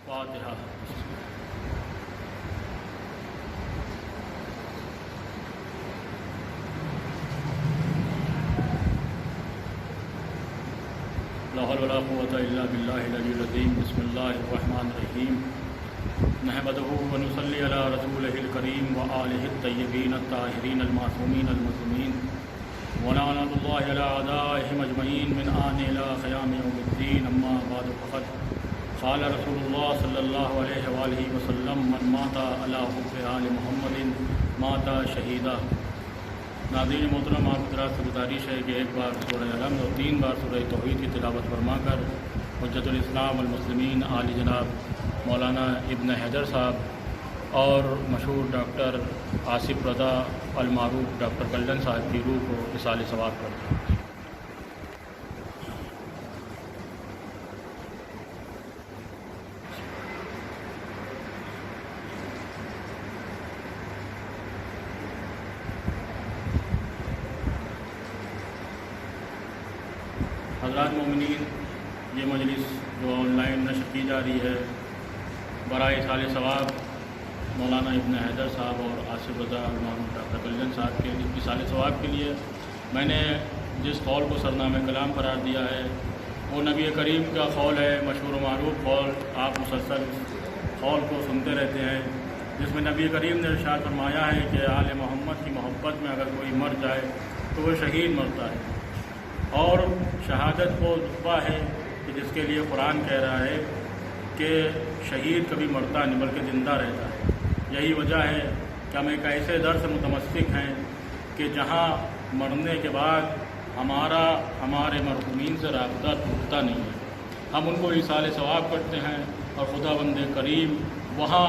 فاتحہ۔ لا حول ولا قوة إلا بالله العلي العظيم۔ بسم الله الرحمن الرحيم۔ نحمده ونصلي على رسوله الكريم وآله الطيبين الطاهرين المعصومين المظلومين، ولعنة الله على أعدائهم أجمعين من آن إلى قيام يوم الدين۔ أما بعد فقد قال رسول الله صلی اللہ علیہ وآلہ وسلم: من مات على حب آل محمد مات شہیدہ۔ ناظرین محترم، آپ حضرات سے گزارش ہے کہ ایک بار سورہ الحمد اور 3 بار سورہ توحید کی تلاوت فرما کر حجت الاسلام والمسلمین عالی جناب مولانا ابن حیدر صاحب اور مشہور ڈاکٹر آصف رضا المعروف ڈاکٹر کلن صاحب کی روح کو اصال ثواب کرتے ہیں۔ حضرات مومنین، یہ مجلس جو آن لائن نشر کی جا رہی ہے برائے اصال ثواب مولانا ابن حیدر صاحب اور آصف رضا المعروف ڈاکٹر کلن صاحب کے اصال ثواب کے لیے میں نے جس قول کو سرنامہ کلام قرار دیا ہے وہ نبی کریم کا قول ہے، مشہور و معروف قول۔ آپ مسلسل قول کو سنتے رہتے ہیں، جس میں نبی کریم نے ارشاد فرمایا ہے کہ آل محمد کی محبت میں اگر کوئی مر جائے تو وہ شہید مرتا ہے، اور شہادت وہ رتبہ ہے کہ جس کے لیے قرآن کہہ رہا ہے کہ شہید کبھی مرتا نہیں بلکہ زندہ رہتا ہے۔ یہی وجہ ہے کہ ہم ایک ایسے در سے متمسک ہیں کہ جہاں مرنے کے بعد ہمارے مرحومین سے رابطہ ٹوٹتا نہیں ہے، ہم ان کو اصال ثواب کرتے ہیں اور خدا بند کریم وہاں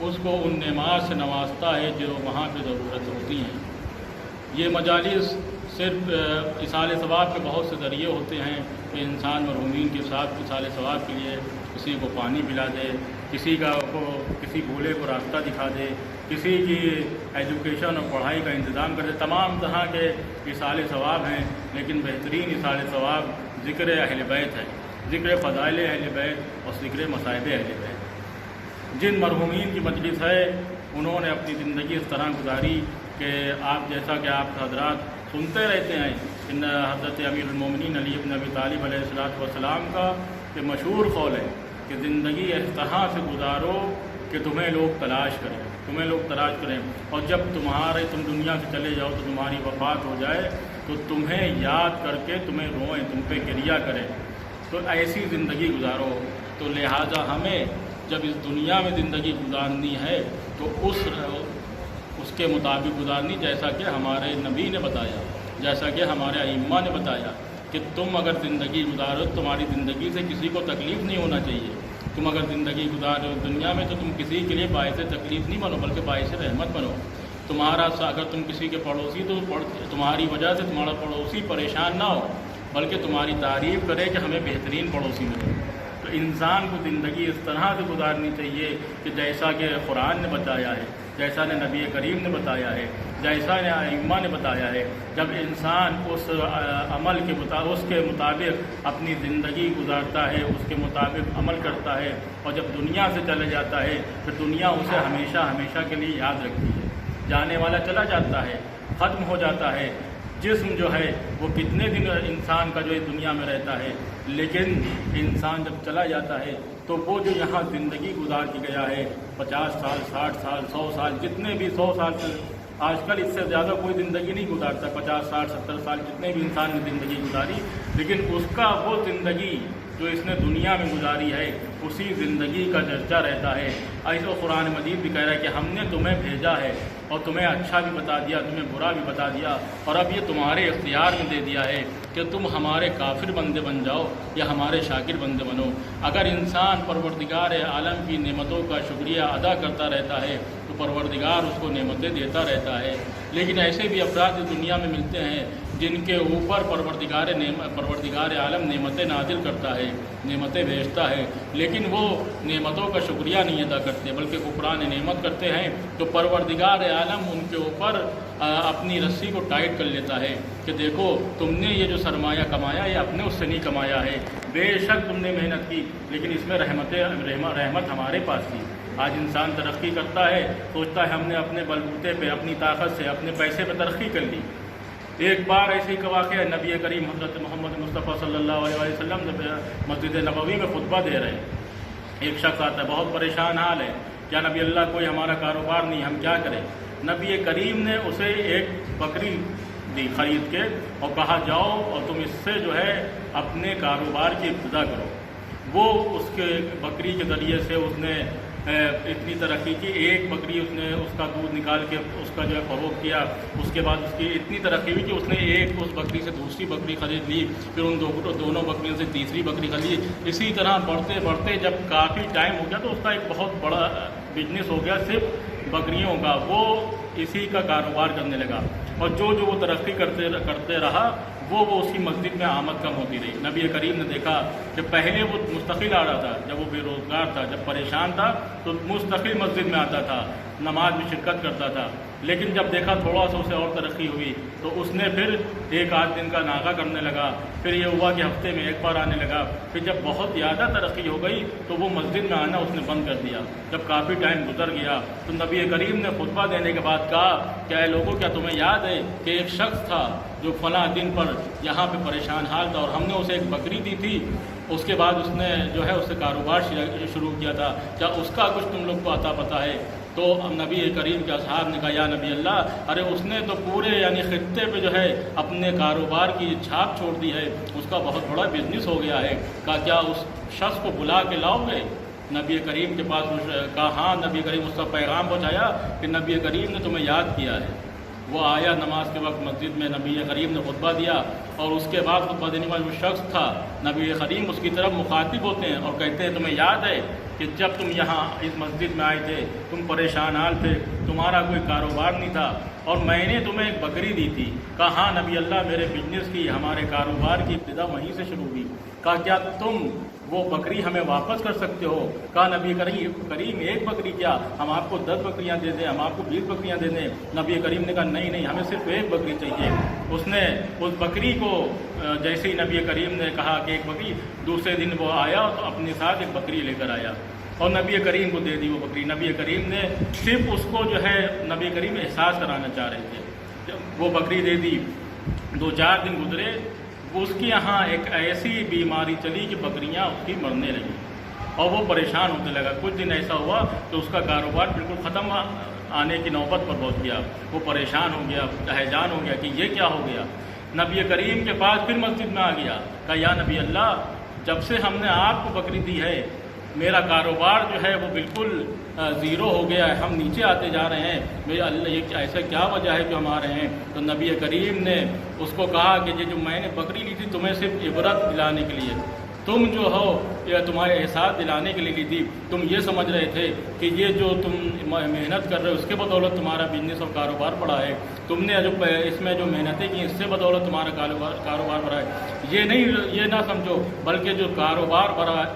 اس کو ان نعمات سے نوازتا ہے جو وہاں پہ ضرورت ہوتی ہیں۔ یہ مجالس صرف اصال ثواب کے بہت سے ذریعے ہوتے ہیں کہ انسان مرحومین کے ساتھ اصال ثواب کے لیے کسی کو پانی پلا دے، کسی بھولے کو راستہ دکھا دے، کسی کی ایجوکیشن اور پڑھائی کا انتظام کر دے۔ تمام طرح کے اصال ثواب ہیں، لیکن بہترین اصال ثواب ذکر اہل بیت ہے، ذکر فضائل اہل بیت اور ذکر مصائب اہل بیت۔ جن مرحومین کی مجلس ہے انہوں نے اپنی زندگی اس طرح گزاری کہ آپ جیسا کہ آپ حضرات سنتے رہتے ہیں ان حضرت امیر المومنین علی بن ابی طالب علیہ السلام کا کہ مشہور قول ہے کہ زندگی اس طرح سے گزارو کہ تمہیں لوگ تلاش کریں، اور جب تم دنیا سے چلے جاؤ تو تمہاری وفات ہو جائے تو تمہیں یاد کر کے تمہیں روئیں، تم پہ گریہ کریں۔ تو ایسی زندگی گزارو۔ تو لہٰذا ہمیں جب اس دنیا میں زندگی گزارنی ہے تو اس کے مطابق گزارنی، جیسا کہ ہمارے نبی نے بتایا، جیسا کہ ہمارے ائمہ نے بتایا کہ تم اگر زندگی گزارو تمہاری زندگی سے کسی کو تکلیف نہیں ہونا چاہیے۔ تم اگر زندگی گزارو دنیا میں تو تم کسی کے لیے باعث تکلیف نہیں بنو بلکہ باعث رحمت بنو۔ اگر تم کسی کے پڑوسی تو تمہاری وجہ سے تمہارا پڑوسی پریشان نہ ہو بلکہ تمہاری تعریف کرے کہ ہمیں بہترین پڑوسی ملے۔ تو انسان کو زندگی اس طرح سے گزارنی چاہیے کہ جیسا کہ قرآن نے بتایا ہے، جیسا نے نبی کریم نے بتایا ہے، جیسا نے ائمہ نے بتایا ہے۔ جب انسان اس عمل کے مطابق اپنی زندگی گزارتا ہے، اس کے مطابق عمل کرتا ہے، اور جب دنیا سے چلا جاتا ہے پھر دنیا اسے ہمیشہ ہمیشہ کے لیے یاد رکھتی ہے۔ جانے والا چلا جاتا ہے، ختم ہو جاتا ہے۔ جسم جو ہے وہ کتنے دن انسان کا جو اس دنیا میں رہتا ہے، لیکن انسان جب چلا جاتا ہے تو وہ جو یہاں زندگی گزار کے گیا ہے 50 سال 60 سال 100 سال، جتنے بھی 100 سال سے آج کل اس سے زیادہ کوئی زندگی نہیں گزارتا، 50 60 70 سال جتنے بھی انسان نے زندگی گزاری، لیکن اس کا وہ زندگی جو اس نے دنیا میں گزاری ہے اسی زندگی کا چرچا رہتا ہے۔ ایسا قرآن مجید بھی کہہ رہا ہے کہ ہم نے تمہیں بھیجا ہے اور تمہیں اچھا بھی بتا دیا، تمہیں برا بھی بتا دیا، اور اب یہ تمہارے اختیار میں دے دیا ہے کہ تم ہمارے کافر بندے بن جاؤ یا ہمارے شاکر بندے بنو۔ اگر انسان پروردگار عالم کی نعمتوں کا شکریہ ادا کرتا رہتا ہے تو پروردگار اس کو نعمتیں دیتا رہتا ہے۔ لیکن ایسے بھی افراد دنیا میں ملتے ہیں جن کے اوپر پروردگار عالم نعمتیں نازل کرتا ہے، نعمتیں بھیجتا ہے، لیکن وہ نعمتوں کا شکریہ نہیں ادا کرتے بلکہ کفران نعمت کرتے ہیں، تو پروردگار عالم ان کے اوپر اپنی رسی کو ٹائٹ کر لیتا ہے کہ دیکھو تم نے یہ جو سرمایہ کمایا یہ اپنے اس سے نہیں کمایا ہے بے شک تم نے محنت کی، لیکن اس میں رحمت ہمارے پاس تھی۔ آج انسان ترقی کرتا ہے، سوچتا ہے ہم نے اپنے بلبوتے پہ، اپنی طاقت سے، اپنے پیسے پہ ترقی کر لی۔ ایک بار ایسے ہی کا واقعہ ہے، نبی کریم حضرت محمد مصطفیٰ صلی اللہ علیہ وسلم مسجد نبوی میں خطبہ دے رہے ہیں۔ ایک شخص آتا ہے، بہت پریشان حال ہے، کیا نبی اللہ کوئی ہمارا کاروبار نہیں، ہم کیا کریں؟ نبی کریم نے اسے ایک بکری دی خرید کے اور کہا جاؤ اور تم اس سے جو ہے اپنے کاروبار کی ابتدا کرو۔ وہ اس کے بکری کے ذریعے سے اس نے اتنی ترقی کی، ایک بکری اس نے اس کا دودھ نکال کے اس کا جو ہے فروغ کیا، اس کے بعد اس کی اتنی ترقی ہوئی کہ اس نے اس بکری سے دوسری بکری خرید لی، پھر ان دونوں بکریوں سے تیسری بکری خرید لی۔ اسی طرح بڑھتے بڑھتے جب کافی ٹائم ہو گیا تو اس کا ایک بہت بڑا بزنس ہو گیا صرف بکریوں کا، وہ اسی کا کاروبار کرنے لگا، اور جو وہ ترقی کرتے رہا وہ اس کی مسجد میں آمد کم ہوتی رہی۔ نبی کریم نے دیکھا کہ پہلے وہ مستقل آ رہا تھا، جب وہ بے روزگار تھا، جب پریشان تھا تو مستقل مسجد میں آتا تھا، نماز میں شرکت کرتا تھا، لیکن جب دیکھا تھوڑا سا اسے اور ترقی ہوئی تو اس نے پھر ایک آدھ دن کا ناغہ کرنے لگا، پھر یہ ہوا کہ ہفتے میں ایک بار آنے لگا، پھر جب بہت زیادہ ترقی ہو گئی تو وہ مسجد میں آنا اس نے بند کر دیا۔ جب کافی ٹائم گزر گیا تو نبی کریم نے خطبہ دینے کے بعد کہا کہ اے لوگوں، کیا تمہیں یاد ہے کہ ایک شخص تھا جو فلاں دن پر یہاں پہ پریشان حال تھا اور ہم نے اسے ایک بکری دی تھی، اس کے بعد اس نے جو ہے اس سے کاروبار شروع کیا تھا، کیا اس کا کچھ تم لوگ کو عطا پتہ ہے؟ تو نبی کریم کے اصحاب نے کہا یا نبی اللہ، ارے اس نے تو پورے یعنی خطے پہ جو ہے اپنے کاروبار کی چھاپ چھوڑ دی ہے، اس کا بہت بڑا بزنس ہو گیا ہے، کیا اس شخص کو بلا کے لاؤ گے؟ نبی کریم کے پاس کہا ہاں، نبی کریم اس کا پیغام پہنچایا کہ نبی کریم نے تمہیں یاد کیا ہے۔ وہ آیا نماز کے وقت مسجد میں، نبی کریم نے خطبہ دیا، اور اس کے بعد خطبہ دینے والا جو شخص تھا نبی کریم اس کی طرف مخاطب ہوتے ہیں اور کہتے ہیں تمہیں یاد ہے کہ جب تم یہاں اس مسجد میں آئے تھے تم پریشان حال تھے، تمہارا کوئی کاروبار نہیں تھا، اور میں نے تمہیں ایک بکری دی تھی؟ کہا ہاں نبی اللہ، میرے بزنس کی، ہمارے کاروبار کی ابتدا وہیں سے شروع ہوئی۔ کہا کیا تم وہ بکری ہمیں واپس کر سکتے ہو؟ کہا نبی کریم ایک بکری کیا، ہم آپ کو 10 بکریاں دے دیں، ہم آپ کو 20 بکریاں دے دیں؟ نبی کریم نے کہا نہیں، ہمیں صرف ایک بکری چاہیے۔ اس نے اس بکری کو جیسے ہی نبی کریم نے کہا کہ ایک بکری، دوسرے دن وہ آیا تو اپنے ساتھ ایک بکری لے کر آیا اور نبی کریم کو دے دی وہ بکری۔ نبی کریم نے صرف اس کو جو ہے نبی کریم احساس کرانا چاہ رہے تھے، وہ بکری دے دی۔ 2-4 دن گزرے، اس کے یہاں ایک ایسی بیماری چلی کہ بکریاں اس کی مرنے لگیں اور وہ پریشان ہونے لگا۔ کچھ دن ایسا ہوا کہ اس کا کاروبار بالکل ختم آنے کی نوبت پر پہنچ گیا، وہ پریشان ہو گیا، حیران ہو گیا کہ یہ کیا ہو گیا۔ نبی کریم کے پاس پھر مسجد میں آ گیا، کہا یا نبی اللہ، جب سے ہم نے آپ کو بکری دی ہے میرا کاروبار جو ہے وہ بالکل زیرو ہو گیا ہے، ہم نیچے آتے جا رہے ہیں، میرے اللہ یہ ایسا کیا وجہ ہے جو ہم آ رہے ہیں؟ تو نبی کریم نے اس کو کہا کہ یہ جو میں نے بکری لی تھی تمہیں صرف عبرت دلانے کے لیے، تم جو ہو یا تمہارے احساس دلانے کے لیے لی تھی، تم یہ سمجھ رہے تھے کہ یہ جو تم محنت کر رہے ہو اس کے بدولت تمہارا بزنس اور کاروبار بڑھا ہے، تم نے جو اس میں جو محنتیں کی اس سے بدولت تمہارا کاروبار بڑھا ہے، یہ نہ سمجھو، بلکہ جو کاروبار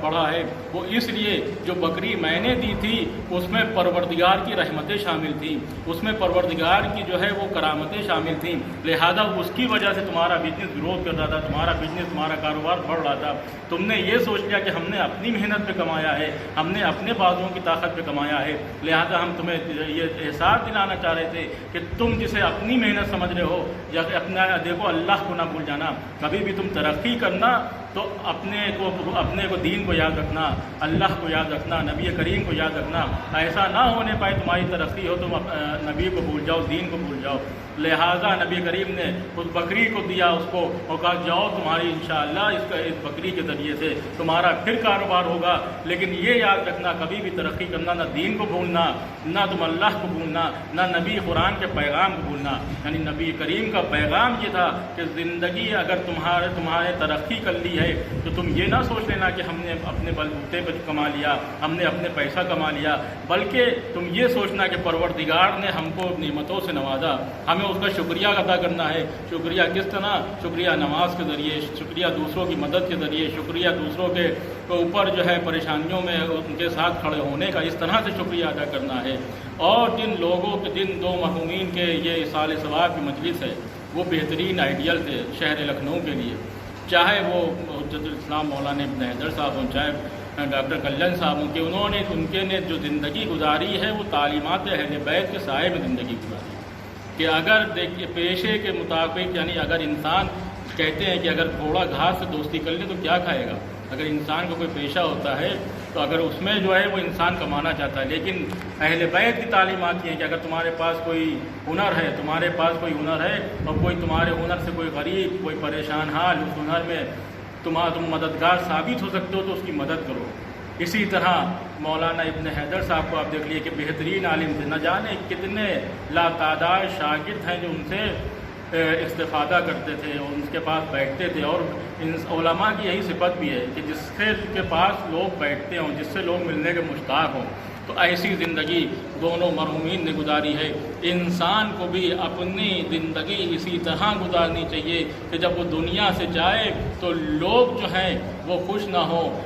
بڑھا ہے وہ اس لیے جو بکری میں نے دی تھی اس میں پروردگار کی رحمتیں شامل تھیں، اس میں پروردگار کی جو ہے وہ کرامتیں شامل تھیں، لہذا اس کی وجہ سے تمہارا بزنس گروتھ کر رہا تھا، تمہارا بزنس تمہارا کاروبار بڑھ رہا تھا۔ تم نے یہ سوچ لیا کہ ہم نے اپنی محنت پہ کمایا ہے، ہم نے اپنے بازوؤں کی طاقت پہ کمایا ہے، لہذا ہم تمہیں یہ احساس دلانا چاہ رہے تھے کہ تم جسے اپنی محنت سمجھ رہے ہو یا اپنا دیکھو، اللہ کو نہ بھول جانا، کبھی بھی تم ترقی کرنا تو اپنے کو دین کو یاد رکھنا، اللہ کو یاد رکھنا، نبی کریم کو یاد رکھنا، ایسا نہ ہونے پائے تمہاری ترقی ہو تم نبی کو بھول جاؤ، دین کو بھول جاؤ۔ لہذا نبی کریم نے اس بکری کو دیا اس کو اور کہا جاؤ تمہاری انشاءاللہ اس بکری کے ذریعے سے تمہارا پھر کاروبار ہوگا، لیکن یہ یاد رکھنا کبھی بھی ترقی کرنا، نہ دین کو بھولنا، نہ تم اللہ کو بھولنا، نہ نبی قرآن کے پیغام کو بھولنا۔ یعنی نبی کریم کا پیغام یہ تھا کہ زندگی اگر تمہارے ترقی کر لی ہے تو تم یہ نہ سوچ لینا کہ ہم نے اپنے بلبوتے پہ کما لیا، ہم نے اپنے پیسہ کما لیا، بلکہ تم یہ سوچنا کہ پروردگار نے ہم کو نعمتوں سے نوازا، ہمیں اس کا شکریہ ادا کرنا ہے۔ شکریہ کس طرح؟ شکریہ نماز کے ذریعے، شکریہ دوسروں کی مدد کے ذریعے، شکریہ دوسروں کے اوپر جو ہے پریشانیوں میں ان کے ساتھ کھڑے ہونے کا، اس طرح سے شکریہ ادا کرنا ہے۔ اور جن لوگوں کے جن 2 مرحومین کے یہ اصال ثواب کی مجلس ہے وہ بہترین آئیڈیل تھے شہر لکھنؤ کے لیے، چاہے وہ حجت الاسلام مولانا ابن حیدر صاحب ہوں، چاہے ڈاکٹر کلن صاحب ہوں، کہ ان کے نے جو زندگی گزاری ہے وہ تعلیمات اہل بیت کے سائے میں زندگی گزاری، کہ اگر دیکھیے پیشے کے مطابق، یعنی اگر انسان کہتے ہیں کہ اگر گھوڑا گھاس سے دوستی کر لے تو کیا کھائے گا؟ اگر انسان کو کوئی پیشہ ہوتا ہے تو اگر اس میں جو ہے وہ انسان کمانا چاہتا ہے، لیکن اہل بیت کی تعلیمات یہ ہیں کہ اگر تمہارے پاس کوئی ہنر ہے، اور کوئی تمہارے ہنر سے کوئی غریب، کوئی پریشان حال اس ہنر میں تم مددگار ثابت ہو سکتے ہو تو اس کی مدد کرو۔ اسی طرح مولانا ابن حیدر صاحب کو آپ دیکھ لیے کہ بہترین عالم تھے، نہ جانے کتنے لاتعداد شاگرد ہیں جو ان سے استفادہ کرتے تھے اور ان کے پاس بیٹھتے تھے، اور علماء کی یہی صفت بھی ہے کہ جس کے پاس لوگ بیٹھتے ہوں، جس سے لوگ ملنے کے مشتاق ہوں، تو ایسی زندگی دونوں مرحومین نے گزاری ہے۔ انسان کو بھی اپنی زندگی اسی طرح گزارنی چاہیے کہ جب وہ دنیا سے جائے تو لوگ جو ہیں وہ خوش نہ ہوں،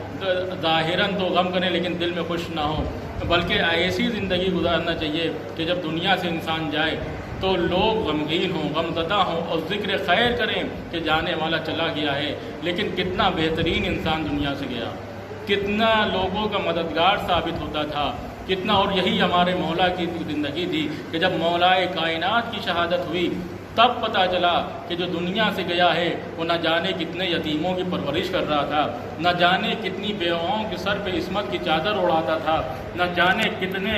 ظاہراً تو غم کریں لیکن دل میں خوش نہ ہوں، بلکہ ایسی زندگی گزارنا چاہیے کہ جب دنیا سے انسان جائے تو لوگ غمگین ہوں، غمزدہ ہوں، اور ذکر خیر کریں کہ جانے والا چلا گیا ہے، لیکن کتنا بہترین انسان دنیا سے گیا، کتنا لوگوں کا مددگار ثابت ہوتا تھا، کتنا، اور یہی ہمارے مولا کی زندگی تھی کہ جب مولائے کائنات کی شہادت ہوئی تب پتہ چلا کہ جو دنیا سے گیا ہے وہ نہ جانے کتنے یتیموں کی پرورش کر رہا تھا، نہ جانے کتنی بیواؤں کے سر پہ عصمت کی چادر اڑاتا تھا، نہ جانے کتنے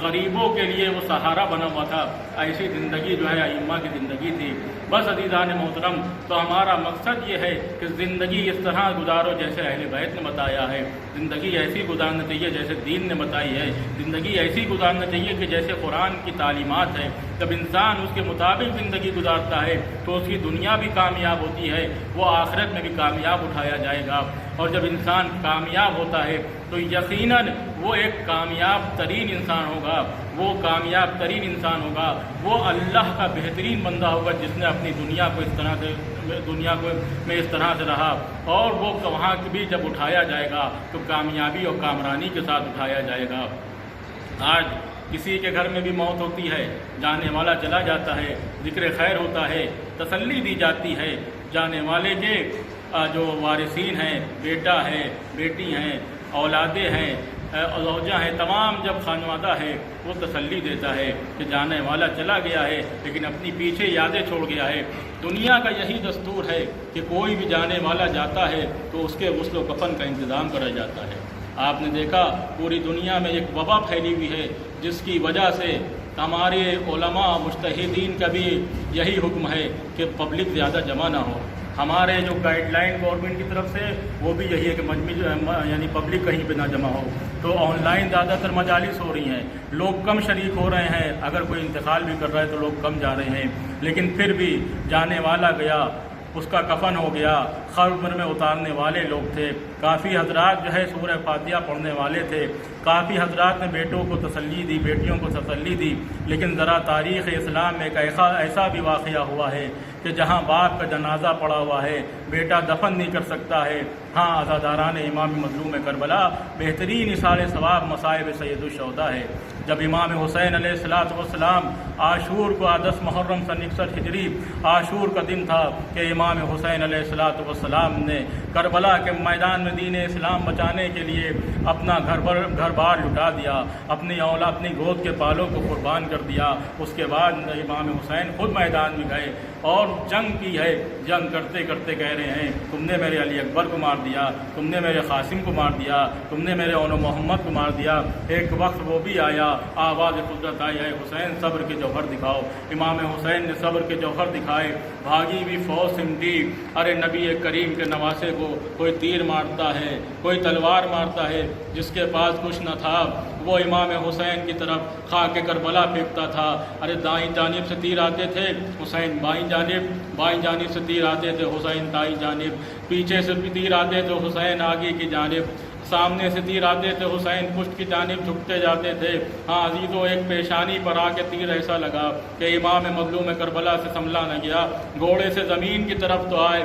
غریبوں کے لیے وہ سہارا بنا ہوا تھا۔ ایسی زندگی جو ہے ائمہ کی زندگی تھی۔ بس عزیزان محترم، تو ہمارا مقصد یہ ہے کہ زندگی اس طرح گزارو جیسے اہل بیت نے بتایا ہے، زندگی ایسی گزارنا چاہیے جیسے دین نے بتائی ہے، زندگی ایسی گزارنا چاہیے کہ جیسے قرآن کی تعلیمات ہے۔ جب انسان اس کے مطابق زندگی گزارتا ہے تو اس کی دنیا بھی کامیاب ہوتی ہے، وہ آخرت میں بھی کامیاب اٹھایا جائے گا، اور جب انسان کامیاب ہوتا ہے تو یقیناً وہ ایک کامیاب ترین انسان ہوگا، وہ کامیاب ترین انسان ہوگا، وہ اللہ کا بہترین بندہ ہوگا جس نے اپنی دنیا کو اس طرح سے رہا، اور وہ وہاں بھی جب اٹھایا جائے گا تو کامیابی اور کامرانی کے ساتھ اٹھایا جائے گا۔ آج کسی کے گھر میں بھی موت ہوتی ہے، جانے والا چلا جاتا ہے، ذکر خیر ہوتا ہے، تسلی دی جاتی ہے، جانے والے کے جو وارثین ہیں، بیٹا ہے، بیٹی ہیں، اولادیں ہیں، زوجہ ہیں، تمام جب خانوادہ ہے وہ تسلی دیتا ہے کہ جانے والا چلا گیا ہے لیکن اپنی پیچھے یادیں چھوڑ گیا ہے۔ دنیا کا یہی دستور ہے کہ کوئی بھی جانے والا جاتا ہے تو اس کے غسل و کفن کا انتظام کرا جاتا ہے۔ آپ نے دیکھا پوری دنیا میں ایک وبا پھیلی ہوئی ہے جس کی وجہ سے ہمارے علماء مجتہدین کا بھی یہی حکم ہے کہ پبلک زیادہ جمع نہ ہو۔ ہمارے جو گائیڈ لائن گورنمنٹ کی طرف سے وہ بھی یہی ہے کہ یعنی پبلک کہیں پہ نہ جمع ہو۔ تو آن لائن زیادہ تر مجالس ہو رہی ہیں، لوگ کم شریک ہو رہے ہیں، اگر کوئی انتقال بھی کر رہا ہے تو لوگ کم جا رہے ہیں، لیکن پھر بھی جانے والا گیا، اس کا کفن ہو گیا، قبر میں اتارنے والے لوگ تھے، کافی حضرات جو ہے سورہ فاتحہ پڑھنے والے تھے، کافی حضرات نے بیٹوں کو تسلی دی، بیٹیوں کو تسلی دی، لیکن ذرا تاریخ اسلام میں ایک ایسا بھی واقعہ ہوا ہے کہ جہاں باپ کا جنازہ پڑا ہوا ہے، بیٹا دفن نہیں کر سکتا ہے۔ ہاں، عزاداران امام مظلوم کربلا بہترین اثار ثواب مصائب سید الشہداء ہے۔ جب امام حسین علیہ السلام عاشور کو 10 محرم سن 61 ہجری عاشور کا دن تھا کہ امام حسین علیہ السلام نے کربلا کے میدان میں دین اسلام بچانے کے لیے اپنا گھر بار لٹا دیا، اپنی اولاد، اپنی گود کے بالوں کو قربان کر دیا۔ اس کے بعد امام حسین خود میدان میں گئے اور جنگ کی ہے، جنگ کرتے کرتے کہہ رہے ہیں تم نے میرے علی اکبر کو مار دیا، تم نے میرے قاسم کو مار دیا، تم نے میرے اون محمد کو مار دیا۔ ایک وقت وہ بھی آیا، آواز قدرت آئی ہے حسین صبر کے جوہر دکھاؤ۔ امام حسین نے صبر کے جوہر دکھائے، بھاگی بھی فوج سمٹی۔ ارے نبی کریم کے نواسے کو کوئی تیر مارتا ہے، کوئی تلوار مارتا ہے، جس کے پاس کچھ نہ تھا وہ امام حسین کی طرف خاک کربلا پھینکتا تھا۔ ارے دائیں جانب سے تیر آتے تھے، حسین بائیں جانب سے تیر آتے تھے، حسین دائیں جانب، پیچھے سے بھی تیر آتے تھے، حسین آگے کی جانب، سامنے سے تیر آتے تھے، حسین پشت کی جانب جھکتے جاتے تھے۔ ہاں عزیزوں، ایک پیشانی پر آ کے تیر ایسا لگا کہ امام مظلوم کربلا سے سنبھلا نہ گیا، گھوڑے سے زمین کی طرف تو آئے